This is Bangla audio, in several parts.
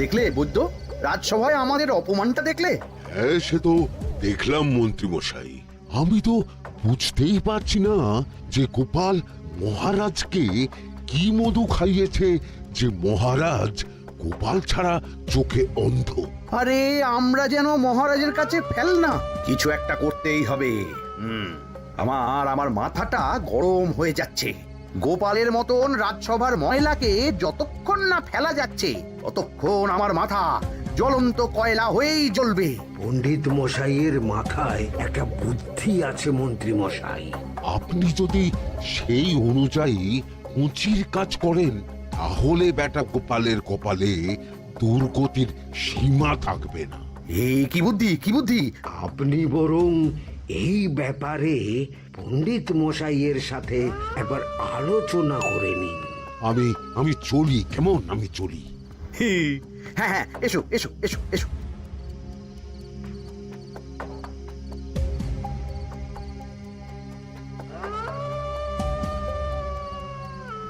দেখলে বৈদ্য, রাজসভায় আমাদের অপমানটা দেখলে? হ্যাঁ, সে তো দেখলাম মন্ত্রী মশাই। আমি তো বুঝতেই পারছি না যে গোপাল মহারাজকে কি মধু খাইয়েছে যে মহারাজ গোপাল ছাড়া চোখে অন্ধ। আরে আমরা যেন মহারাজের কাছে ফেল না, কিছু একটা করতেই হবে। আমার মাথাটা গরম হয়ে যাচ্ছে। গোপালের মতন রাজসভার ময়লাকে যতক্ষণ না ফেলা যাচ্ছে ততক্ষণ আমার মাথা জ্বলন্ত কয়লা হয়েই জ্বলবে। পণ্ডিত মশাইয়ের মাথায় একটা বুদ্ধি আছে মন্ত্রী মশাই। আপনি যদি সেই অনুযায়ী উঁচির কাজ করেন তাহলে বেটা গোপালের কপালে দুর্গতির সীমা থাকবে না। এই কি বুদ্ধি, কি বুদ্ধি? আপনি বরং এই ব্যাপারে পণ্ডিত মশাইয়ের সাথে একবার আলোচনা করে নিন। আমি চলি, কেমন? আমি চলি। হ্যাঁ হ্যাঁ, এসো এসো এসো এসো।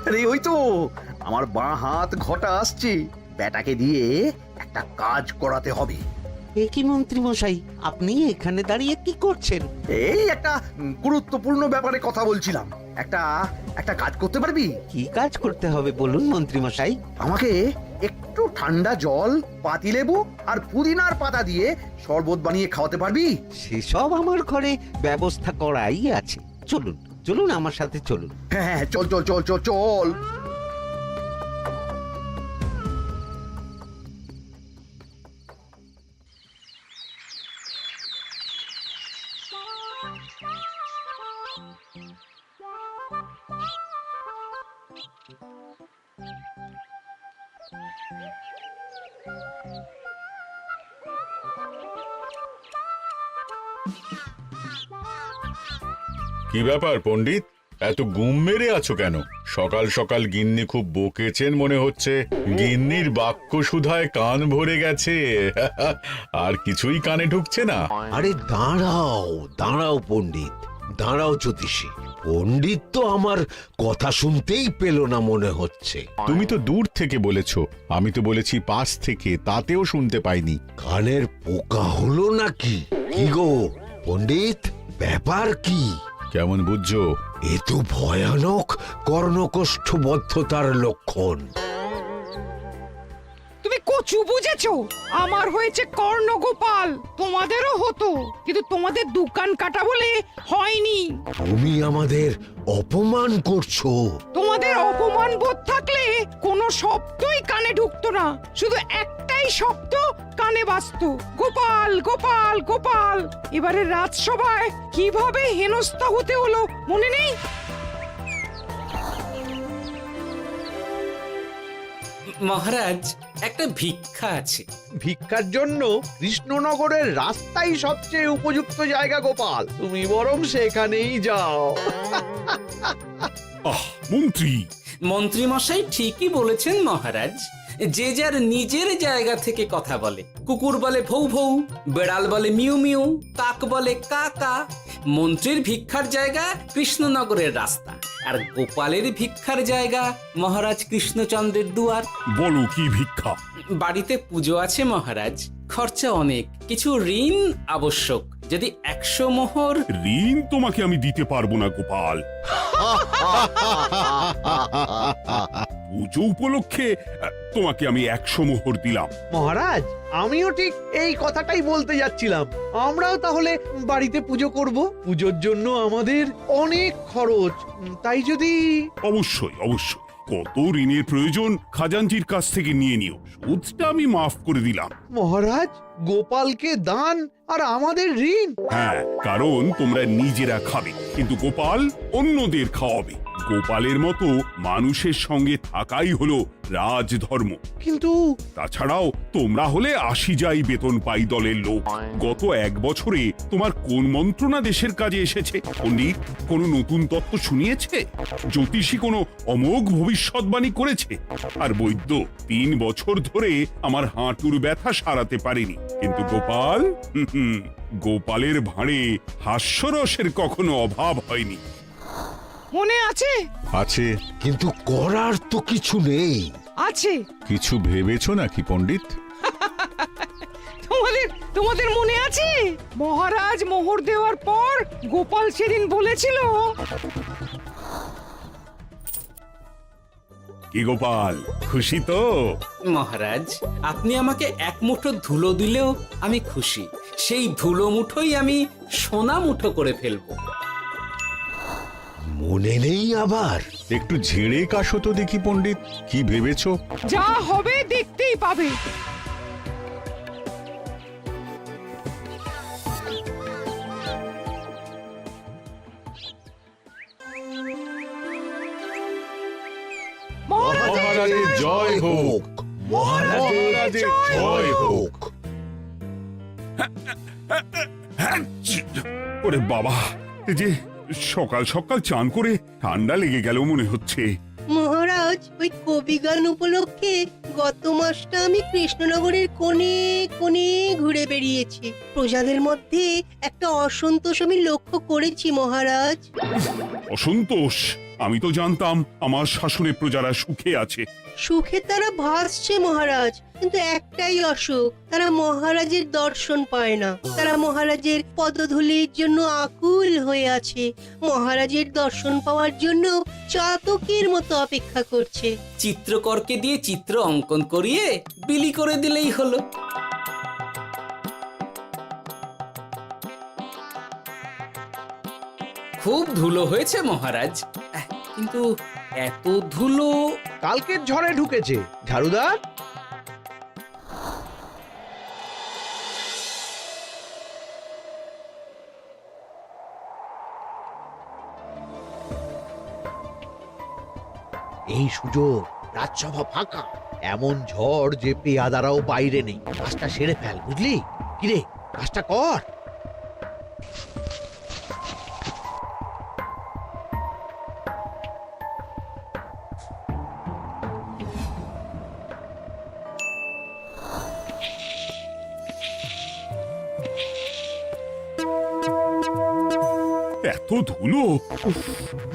আরে ওই তো আমার বাঁ হাত ঘটা আসছে, বেটাকে দিয়ে একটা কাজ করাতে হবে। এ কি মন্ত্রী মশাই, আপনি এখানে দাঁড়িয়ে কি করছেন? এই একটা গুরুত্বপূর্ণ ব্যাপারে কথা বলছিলাম। একটা একটা কাজ করতে পারবি? কি কাজ করতে হবে বলুন মন্ত্রী মশাই। আমাকে একটু ঠান্ডা জল, পাতিলেবু আর পুদিনার পাতা দিয়ে শরবত বানিয়ে খাওয়াতে পারবি? সেসব আমার ঘরে ব্যবস্থা করাই আছে। চলুন চলুন, আমার সাথে চলুন। হ্যাঁ হ্যাঁ, চল চল চল চল চল। কি ব্যাপার পণ্ডিত, এত গুম মেরে আছো কেন? সকাল সকাল গিন্নি খুব বকেছেন মনে হচ্ছে। গিন্নির বাক্য সুধায় কান ভরে গেছে, আর কিছুই কানে ঢুকছে না। আরে দাঁড়াও দাঁড়াও পণ্ডিত, দাঁড়াও জ্যোতিষী। পণ্ডিত তো আমার কথা শুনতেই পেল না মনে হচ্ছে। তুমি তো দূর থেকে বলেছো, আমি তো বলেছি পাশ থেকে, তাতেও শুনতে পাইনি। কানের পোকা হলো নাকি? কি গো পণ্ডিত, ব্যাপার কি? কেমন বুঝছো? এ তো ভয়ানক কর্ণকোষ্ঠবদ্ধতার লক্ষণ। তুমি কচু বুঝেছো? আমার হয়েছে কর্ণগোপাল, তোমাদেরও হতো, কিন্তু তোমাদের দোকান কাটা বলে হয়নি। তুমি আমাদের অপমান করছো। তোমাদের অপমান বোধ থাকলে কোনো শব্দই কানে ঢুকতো না, শুধু একটাই শব্দ কানে বাজতো, গোপাল গোপাল গোপাল। এবারে রাজসভায় কিভাবে হেনস্থা হতে হলো মনে নেই? মহারাজ, একটা ভিক্ষা আছে। ভিক্ষার জন্য কৃষ্ণনগরের রাস্তাই সবচেয়ে উপযুক্ত জায়গা গোপাল, তুমি বরং সেখানেই যাও। মন্ত্রী মন্ত্রী মশাই ঠিকই বলেছেন মহারাজ। যে যার নিজের জায়গা থেকে কথা বলে। কুকুর বলে ভৌ ভৌ, বেড়াল বলে মিউ মিউ, কাক বলে কা কা। মন্ত্রীর ভিক্ষার জায়গা কৃষ্ণনগরের রাস্তা, আর গোপালের ভিক্ষার জায়গা মহারাজ কৃষ্ণচন্দ্রের দুয়ার। বলো কি ভিক্ষা? বাড়িতে পুজো আছে মহারাজ, খরচা অনেক, কিছু ঋণ আবশ্যক। যদি 100 মোহর। ঋণ তোমাকে আমি দিতে পারবো না গোপাল। পুজো উপলক্ষে তোমাকে আমি 100 মোহর দিলাম। মহারাজ, আমিও ঠিক এই কথাটাই বলতে যাচ্ছিলাম। আমরাও তাহলে বাড়িতে পুজো করব। পুজোর জন্য আমাদের অনেক খরচ, তাই যদি। অবশ্যই অবশ্যই, কত ঋণের প্রয়োজন খাজাঞ্চির কাছ থেকে নিয়ে নিও, সুদটা আমি মাফ করে দিলাম। মহারাজ, গোপালকে দান আর আমাদের ঋণ? হ্যাঁ, কারণ তোমরা নিজেরা খাবে, কিন্তু গোপাল অন্যদের খাওয়াবে। গোপালের মতো মানুষের সঙ্গে থাকাই হলো রাজধর্ম। কিন্তু তাছাড়াও তোমরা হলে 80 যাই বেতন পাই দলের লোক। গত 1 বছরে তোমার কোন মন্ত্রণা দেশের কাজে এসেছে? পণ্ডিত কোনো নতুন তত্ত্ব শুনিয়েছে? জ্যোতিষী কোনো অমোঘ ভবিষ্যৎবাণী করেছে? আর বৈদ্য 3 বছর ধরে আমার হাঁটুর ব্যথা সারাতে পারেনি। কিন্তু গোপাল, গোপালের ভাঁড়ে হাস্যরসের কখনো অভাব হয়নি। মনে আছে? আছে। কিন্তু করার তো কিছু নেই। আছে। কিছু ভেবেছো নাকি পণ্ডিত? তোমাদের মনে আছে মহারাজ মোহর দেওয়ার পর গোপাল সেদিন বলেছিল, কি গোপাল, খুশি তো? মহারাজ, আপনি আমাকে এক মুঠো ধুলো দিলেও আমি খুশি। সেই ধুলো মুঠোই আমি সোনা মুঠো করে ফেলবো। মনে নেই আবার? একটু ঝেড়ে কাশো তো দেখি পণ্ডিত, কি ভেবেছো? যা হবে দেখতেই পাবে। মহারাজের জয় হোক। মহারাজের জয় হোক। ওরে বাবা, এই যে সকাল সকাল চান করে ঠান্ডা লেগে গেল মনে হচ্ছে। মহারাজ, ওই কবি গান উপলক্ষে গত মাসটা আমি কৃষ্ণনগরের কোণে কোণে ঘুরে বেরিয়েছি। প্রজাদের মধ্যে একটা অসন্তোষ আমি লক্ষ্য করেছি মহারাজ। অসন্তোষ? আমি তো জানতাম আমার শাসনে প্রজারা সুখে আছে। সুখে তারা ভাসছে মহারাজ, কিন্তু একটাই অসুখ, তারা মহারাজের দর্শন পায় না। তারা মহারাজের পদধূলির জন্য আকুল হয়ে আছে, মহারাজের দর্শন পাওয়ার জন্য চাতকের মতো অপেক্ষা করছে। চিত্রকরকে দিয়ে চিত্র অঙ্কন করিয়ে বিলি করে দিলেই হলো। খুব ধুলো হয়েছে মহারাজ, কিন্তু এত ধুলো। কালকের ঝড়ে ঢুকেছে। ঝাড়ুদার, এই সুযোগ, রাজসভা ফাঁকা, এমন ঝড় যে পেয়াদারাও বাইরে নেই। কাজটা সেরে ফেল, বুঝলি? কিরে, কাজটা কর। এত ধুলো! উফ,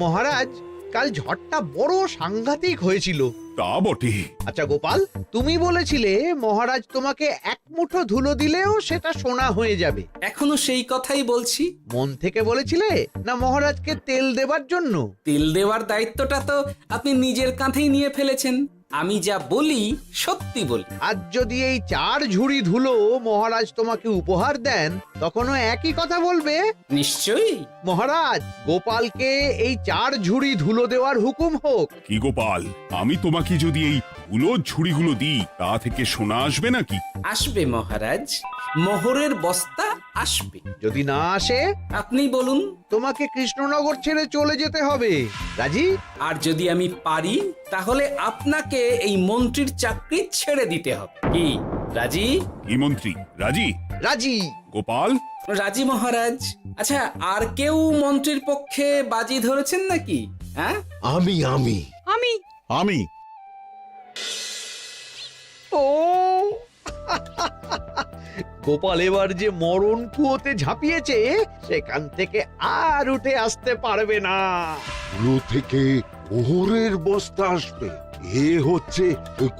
মহারাজ, কাল ঝড়টা বড় সাংঘাতিক হয়েছিল। তা বটে। আচ্ছা গোপাল, তুমি বলেছিলে মহারাজ তোমাকে এক মুঠো ধুলো দিলেও সেটা সোনা হয়ে যাবে। এখনো সেই কথাই বলছি। মন থেকে বলেছিলে না মহারাজকে তেল দেবার জন্য? তেল দেওয়ার দায়িত্বটা তো আপনি নিজের কাঁধেই নিয়ে ফেলেছেন। আমি যা বলি সত্যি বলি। আজ যদি এই 4 ঝুড়ি ধুলো মহারাজ তোমাকে উপহার দেন, তখনও একই কথা বলবে? নিশ্চয়ই। মহারাজ, গোপালকে এই 4 ঝুড়ি ধুলো দেওয়ার হুকুম হোক। কি গোপাল, আমি তোমাকে যদি এই ধুলো ঝুড়িগুলো দিই, তা থেকে সোনা আসবে নাকি? আসবে মহারাজ, মোহরের বস্তা আসবে। যদি না আসে, আপনি বলুন। তোমাকে কৃষ্ণনগর ছেড়ে চলে যেতে হবে। রাজি? আর যদি আমি পারি, তাহলে আপনাকে এই মন্ত্রীর চাকরি ছেড়ে দিতে হবে। কি রাজি? কি মন্ত্রী, রাজি? রাজি। গোপাল? রাজি মহারাজ। আচ্ছা, আর কেউ মন্ত্রীর পক্ষে বাজি ধরেছেন নাকি? হ্যাঁ, আমি আমি আমি আমি। ও গোপাল এবার যে মরণ কুয়োতে ঝাঁপিয়েছে, সেখান থেকে আর উঠে আসতে পারবে না। ধুলো থেকে মোহরের বস্তা আসবে, এ হচ্ছে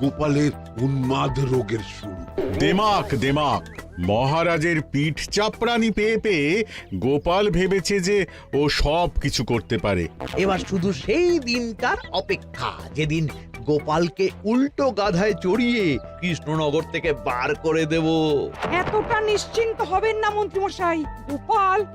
গোপালের উন্মাদ রোগের শুরু। দেমাক দেমাক, মহারাজের পিঠ চাপড়ানি পেয়ে পেয়ে গোপাল ভেবেছে যে ও সব কিছু করতে পারে। এবার শুধু সেই দিনকার অপেক্ষা, যেদিন গোপালকে উল্টো গাধায় চড়িয়ে কৃষ্ণনগর থেকে বার করে দেব। এতটা নিশ্চিন্ত হবেন না মন্ত্রী মশাই।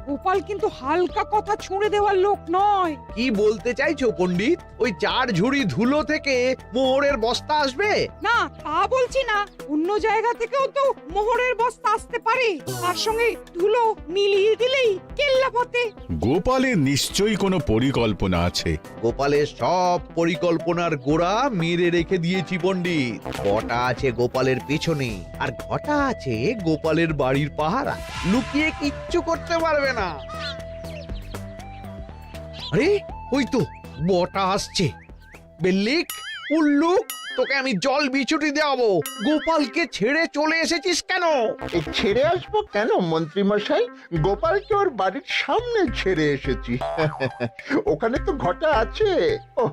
গোপাল কিন্তু হালকা কথা ছুঁড়ে দেওয়ার লোক নয়। কি বলতে চাইছো পণ্ডিত? ওই 4 ঝুড়ি ধুলো থেকে মোহরের বস্তা আসবে? না, তা বলছি না। অন্য জায়গা থেকেও তো মোহরের বস্তা আসতে পারে। তার সঙ্গে ধুলো মিলিয়ে দিলেই কেল্লা ফতে। গোপালের নিশ্চয়ই কোনো পরিকল্পনা আছে। গোপালের সব পরিকল্পনার গোড়া মেরে রেখে দিয়েছি পণ্ডিত। ঘটা আছে গোপালের পেছনে, আর ঘটা আছে গোপালের বাড়ির পাহারা। লুকিয়ে কিচ্ছু করতে পারবে না। আরে ওই তো বটা আসছে। বেল্লিক, উল্লুক, তোকে আমি জল বিছুটি দেওয়াবো। গোপালকে ছেড়ে চলে এসেছিস কেন? এই ছেড়ে আসবো কেন মন্ত্রী মশাই? গোপালকে ওর বাড়ির সামনে ছেড়ে এসেছি। ওখানে তো ঘটা আছে। ও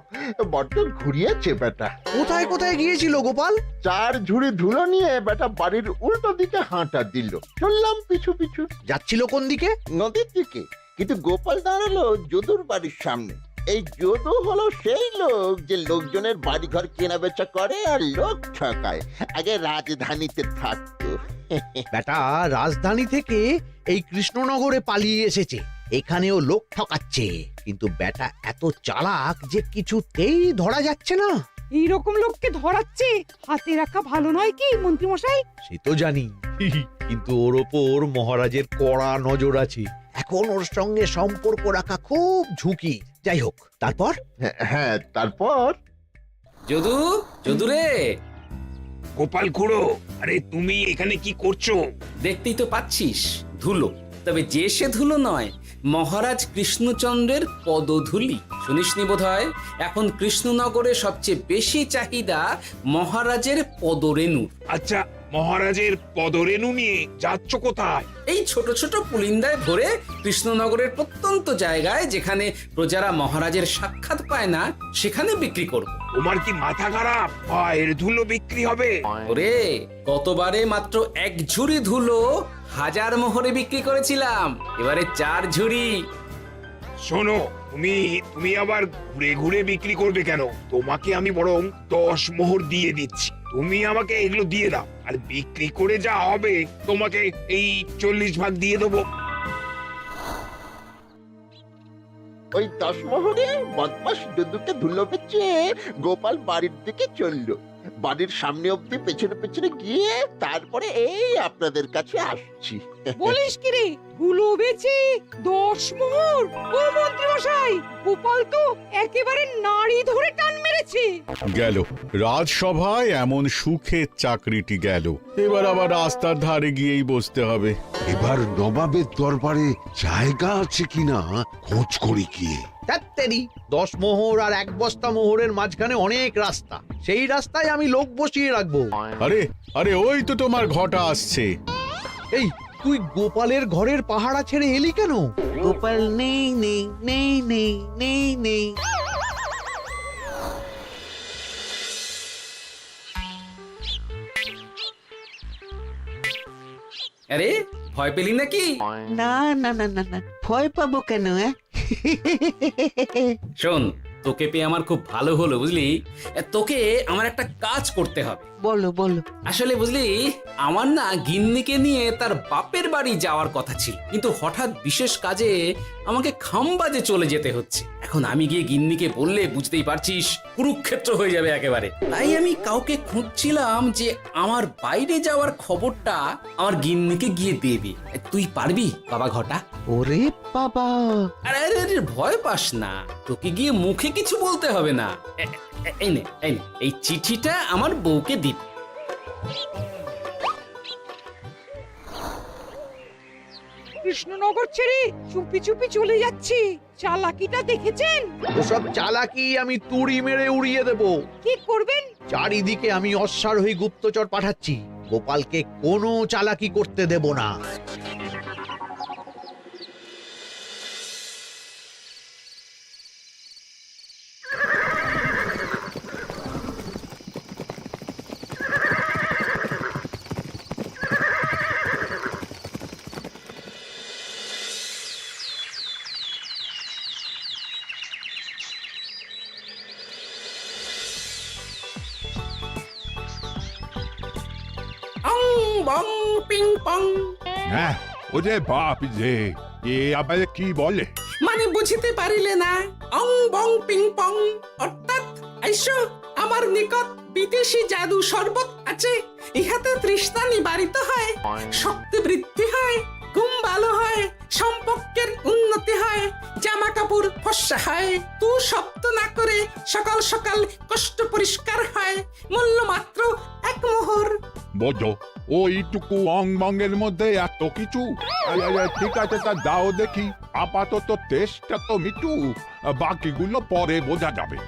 বড্ড ঘুরিয়েছে বেটা। কোথায় কোথায় গিয়েছিল গোপাল? 4 ঝুড়ি ধুলো নিয়ে বেটা বাড়ির উল্টো দিকে হাঁটা দিল। চললাম পিছু পিছু যাচ্ছিল কোন দিকে? নদীর দিকে, কিন্তু গোপাল দাঁড়ালো যদুর বাড়ির সামনে। এই যদু হলো সেই লোক যে লোকজনের বাড়িঘর কেনা বেচা করে আর লোক ঠকায়। আগে রাজধানীতে থাকতো। বেটা রাজধানী থেকে এই কৃষ্ণনগরে পালিয়ে এসেছে, এখানেও লোক ঠকাচ্ছে। কিন্তু বেটা এত চালাক যে কিছুতেই ধরা যাচ্ছে না। এইরকম লোককে ধরাচ্ছে হাতে রাখা ভালো নয় কি মন্ত্রী মশাই? সে তো জানি, কিন্তু ওর ওপর মহারাজের কড়া নজর আছে। এখন ওর সঙ্গে সম্পর্ক রাখা খুব ঝুঁকি। যাই হোক, তারপর? হ্যাঁ তারপর যদু, যদু রে, গোপাল খুড়ো, আরে তুমি এখানে কি করছো? দেখতেই তো পাচ্ছিস ধুলো। তবে যে সে ধুলো নয়, মহারাজ কৃষ্ণচন্দ্রের পদধূলি। শুনিসনি বোধহয় এখন কৃষ্ণনগরে সবচেয়ে বেশি চাহিদা মহারাজের পদরেণু। আচ্ছা, মহারাজের পদরেণু নিয়ে যাচ্ছ কোথায়? এই ছোট ছোট পুলিন্দায় ভরে কৃষ্ণনগরের প্রত্যন্ত জায়গায় যেখানে প্রজারা মহারাজের সাক্ষাৎ পায় না সেখানে বিক্রি করব। তোমার কি মাথা খারাপ? পায়ের ধুলো বিক্রি হবে? ওরে, গতবারে মাত্র 1 ঝুড়ি ধুলো 1000 মোহরে বিক্রি করেছিলাম, এবারে 4 ঝুড়ি। শোনো, তুমি আবার ঘুরে ঘুরে বিক্রি করবে কেন? তোমাকে আমি বরং 10 মোহর দিয়ে দিচ্ছি। তুমি আমাকে এগুলো দিয়ে দাও, আর বিক্রি করে যা হবে তোমাকে এই 40 ভাগ দিয়ে দেবো। ওই 10 মোহরে বদমাস যদুকে ধুলো বেচে গোপাল বাড়ির দিকে চললো। বাড়ির সামনে অব্দি পেছনে পেছনে গিয়ে তারপরে এই আপনাদের কাছে আসছি। বলিস কি রে, ধুলো বেচে 10 মোহর? ও মন্ত্রী মশাই, গোপাল তো একেবারে নাড়ি ধরে টান মেরেছে। গেল রাজসভায় এমন সুখে চাকরিটি গেল, এবার আবার রাস্তার ধারে গিয়েই বসতে হবে। এবার নবাবের দরবারে জায়গা আছে কিনা খোঁজ করি গিয়ে। তাত্তেরি 10 মোহর আর 1 বস্তা মোহরের মাঝখানে অনেক রাস্তা, সেই রাস্তায় আমি লোক বসিয়ে রাখবো। আরে আরে, ওই তো তোমার ঘটা আসছে। এই তুই গোপালের ঘরের পাহারা ছেড়ে এলি কেন? গোপাল নেই নেই নেই নেই নেই নেই। আরে, ভয় পেলি নাকি? না না না না না, ভয় পাবো কেন? শোন, তোকে পেয়ে আমার খুব ভালো হলো বুঝলি। তোকে আমার একটা কাজ করতে হবে। বলো বলো। আসলে বুঝলি, আমার না গিন্নিকে নিয়ে তার বাপের বাড়ি যাওয়ার কথা ছিল, কিন্তু হঠাৎ বিশেষ কাজে আমাকে খামবাজে চলে যেতে হচ্ছে। এখন আমি গিয়ে গিন্নিকে বললে বুঝতেই পারছিস কুরুক্ষেত্র হয়ে যাবে একেবারে। তাই আমি কাউকে খুঁজছিলাম যে আমার বাইরে যাওয়ার খবরটা আমার গিন্নিকে গিয়ে দেবে। তুই পারবি বাবা ঘটা? ওরে বাবা, আরে আরে আরে, ভয় পাস না, তোকে গিয়ে মুখে কিছু বলতে হবে না। এই নে, এই চিঠিটা আমার বউকে দিবি। কৃষ্ণনগর ছেড়ে চুপি চুপি চলে যাচ্ছি, চালাকিটা দেখেছেন? ওসব চালাকি আমি তুড়ি মেরে উড়িয়ে দেব। কি করবেন? চারিদিকে আমি অশ্বারোহী গুপ্তচর পাঠাচ্ছি, গোপালকে কোনো চালাকি করতে দেব না। অং বং পিং পং। হ্যাঁ, ওরে বাপ রে, এ আবার কি বলে? মানে বুঝিতে পারিলে না? অং বং পিং পং অর্থাৎ আইসো আমার নিকট বিদেশি জাদু শরবত আছে, ইহাতে তৃষ্ণা নিবারিত হয়, শক্তি বৃদ্ধি হয়, ঘুম ভালো হয়, সম্পর্কের উন্নতি হয়, জামা কাপড় ফর্সা হয়, তু শব্দ না করে সকাল সকাল কষ্ট পরিষ্কার হয়, মূল্য মাত্র 1 মোহর। বোঝো, ওইটুকু অং বঙ্গের মধ্যে এত কিছু? ঠিক আছে, তা দাও দেখি। আপাতত টেস্টটা তো মিটু, বাকিগুলো পরে বোঝা যাবে।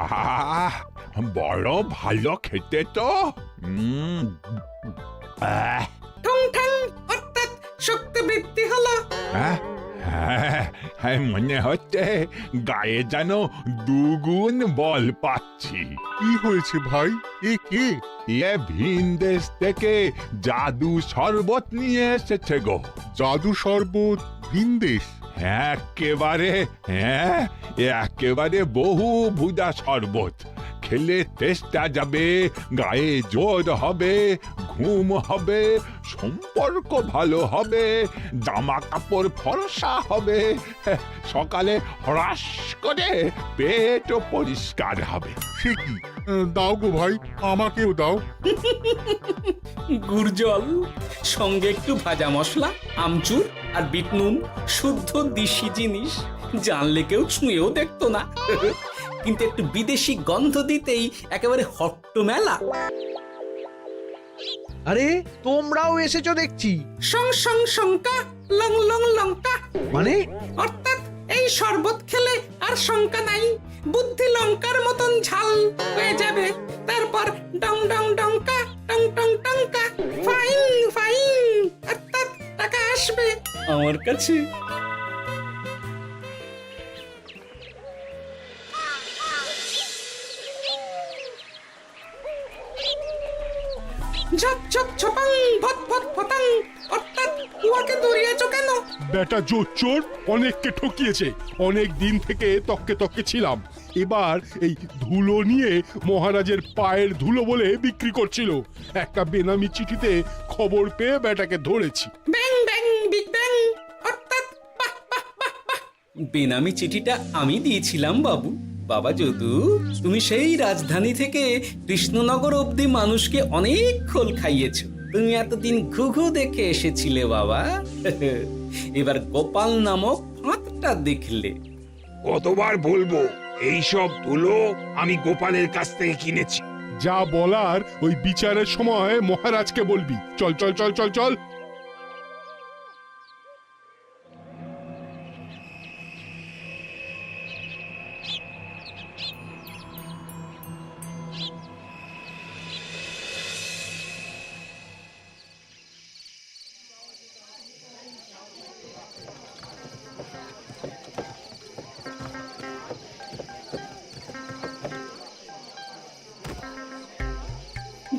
আহ বড় ভালো খেতে তো আহ, ঠং ঠং অর্থাৎ শক্তি বৃদ্ধি হলো। হ্যাঁ, হ্যাঁ, মনে হচ্ছে গায়ে যেন দুগুণ বল পাচ্ছি। কি হয়েছে ভাই? এ কে? এ ভিন দেশ থেকে জাদু শরবত নিয়ে এসেছে গো। জাদু শরবত ভিন দেশ? একেবারে, হ্যাঁ, একেবারে বহু ভুজা শরবত। খেলে তেষ্টা যাবে, গায়ে জোর হবে, ঘুম হবে, সম্পর্ক ভালো হবে, জামা কাপড় ফর্সা হবে, সকালে হ্রাস করে পেটও পরিষ্কার হবে। সে কি? দাও গো ভাই, আমাকেও দাও। গুড় জল, সঙ্গে একটু ভাজা মশলা, আমচুর আর বিট নুন, শুদ্ধ দেশি জিনিস। জানলে কেউ ছুঁয়েও দেখতো না, কিন্তু একটু বিদেশি গন্ধ দিতেই একেবারে হট্ট মেলা। আরে তোমরাও এসেছো দেখছি। সং সং শঙ্কা, লং লং লঙ্কা। মানে অর্থাৎ এই শরবত খেলে আর শঙ্কা নাই, বুদ্ধি লঙ্কার মতন ঝাল হয়ে যাবে। তারপর ডং ডং ডঙ্কা, টং টং টঙ্কা, ফাইন ফাইন, অর্থাৎ টাকা আসবে আমার কাছে। ঝপ ঝপ ছপাং, ভট ভট ফটাং। অর্থাৎ উহাকে দৌড়িয়েছ কেন? বেটা জোচ্চোর অনেককে ঠকিয়েছে। অনেক দিন থেকে তককে তককে ছিলাম। এবার এই ধুলো নিয়ে মহারাজের পায়ের ধুলো বলে বিক্রি করছিল। একটা বেনামি চিঠিতে খবর পেয়ে বেটাকে ধরেছি। ব্যাং ব্যাং বিগ ব্যাং। অর্থাৎ বাহ বাহ বাহ বাহ। বেনামি চিঠিটা আমি দিয়েছিলাম বাবু। বাবা যদু, তুমি সেই রাজধানী থেকে কৃষ্ণনগর অবধি মানুষকে অনেক খোল খাইয়েছো। তুমি এতদিন ঘুঘু দেখে এসেছিলে বাবা, এবার গোপাল নামক ফাঁদটা দেখলে। কতবার বলবো এইসব ধুলো আমি গোপালের কাছ থেকে কিনেছি। যা বলার ওই বিচারের সময় মহারাজকে বলবি। চল চল চল চল চল।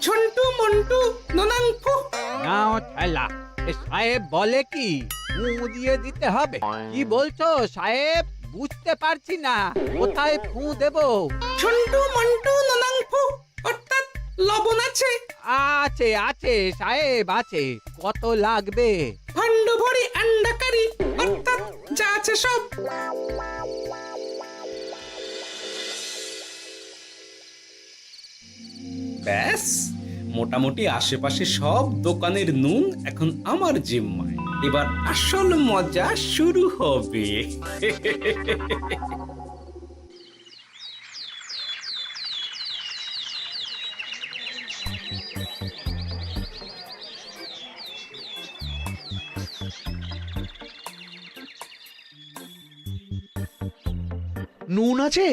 ঝন্টু মন্টু ননাংফু। নাও ঠেলা। সাহেব বলে কি ফু দিয়ে দিতে হবে? কি বলছো সাহেব? বুঝতে পারছি না, কোথায় ফু দেব? ঝন্টু মন্টু ননাংফু। অর্থাৎ লবণ আছে? আছে আছে সাহেব আছে। কত লাগবে? ভাণ্ড ভরি আন্ডাকারি। অর্থাৎ যা আছে সব। ব্যাস, মোটামুটি আশেপাশে সব দোকানের নুন এখন আমার জিম্মায়। এবার আসল মজা শুরু হবে। নুন আছে?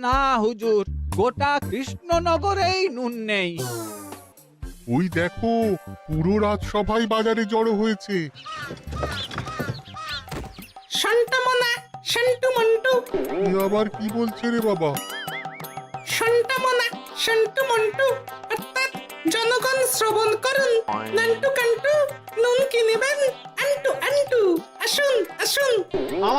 না হুজুর, গোটা কৃষ্ণনগরেই নুন নেই। ওই দেখো, পুরো রাজসভাই বাজারে জড়ো হয়েছে। শান্তামনা, শান্টু মন্টু। আবার কি বলছে রে বাবা? শান্তামনা, শান্টু মন্টু। অর্থাৎ জনগণ শ্রবণ করুন। নান্টু কান্টু, নুন কিনিবেন আন্টু আন্টু। আসুন আসুন।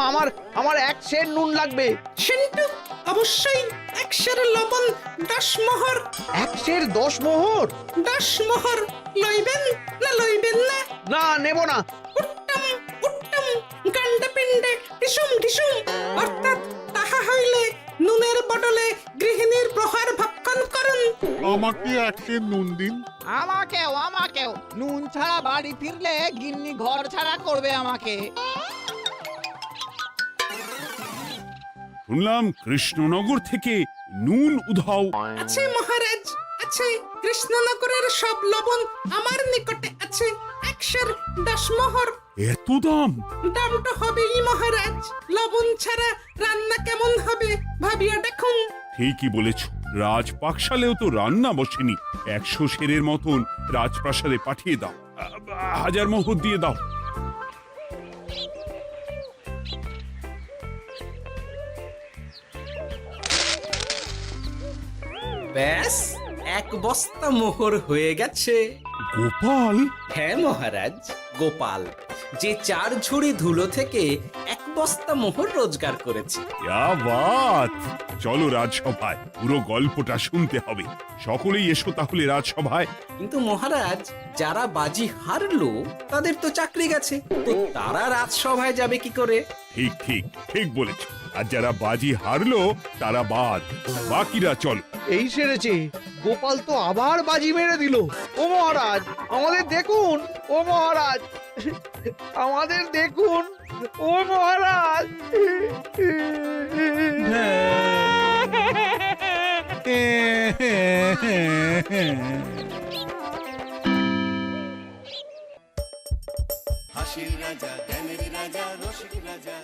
আমার আমার এক সের নুন লাগবে। সেন্টু, অবশ্যই 100 লবণ 10 মোহর। এক সের 10 মোহর? 10 মোহর লইবেন না লইবেন না? না, নেব না। উত্তম উত্তম, গান্ডা পিণ্ডে ঢিসুম ঢিসুম। অর্থাৎ তাহা হইলে নুনের বদলে গৃহিণীর প্রহার ভক্ষণ করুন। আমাকে এক সের নুন দিন। আমাকেও আমাকেও। নুন ছাড়া বাড়ি ফিরলে গিন্নি ঘর ছাড়া করবে আমাকে। শুনলাম কৃষ্ণনগর থেকে নুন উধাও। আছে মহারাজ, আছে। কৃষ্ণনগরের সব লবণ আমার নিকটে আছে। 110 মোহর। এত দাম? দাম তো হবেই মহারাজ। লবণ ছাড়া রান্না কেমন হবে ভাবিয়া দেখুন। ঠিকই বলেছ, রাজপাকশালেও তো রান্না বসেনি। 100 সেরের মতন রাজপ্রাসাদে পাঠিয়ে দাও। 1000 মোহর দিয়ে দাও। ব্যাস 1 বস্তা মোহর হয়ে গেছে। গোপাল, হ্যাঁ মহারাজ, গোপাল যে 4 ঝুড়ি ধুলো থেকে 1 বস্তা মোহর রোজগার করেছে। ইয়া বাত! চলো রাজসভায়, পুরো গল্পটা শুনতে হবে। সকলেই এসো তাহলে রাজসভায়। কিন্তু মহারাজ, যারা বাজি হারলো তাদের তো চাকরি গেছে, তো তারা রাজসভায় যাবে কি করে? ঠিক ঠিক ঠিক বলেছ। আর যারা বাজি হারলো তারা বাদ, বাকিরা চলো। এই সেরেছে, গোপাল তো আবার বাজি মেরে দিল। ও মহারাজ, আমাদের দেখুন। ও মহারাজ, আমাদের দেখুন। ও মহারাজ। হাসির রাজা, জ্ঞানের রাজা, রসিক রাজা।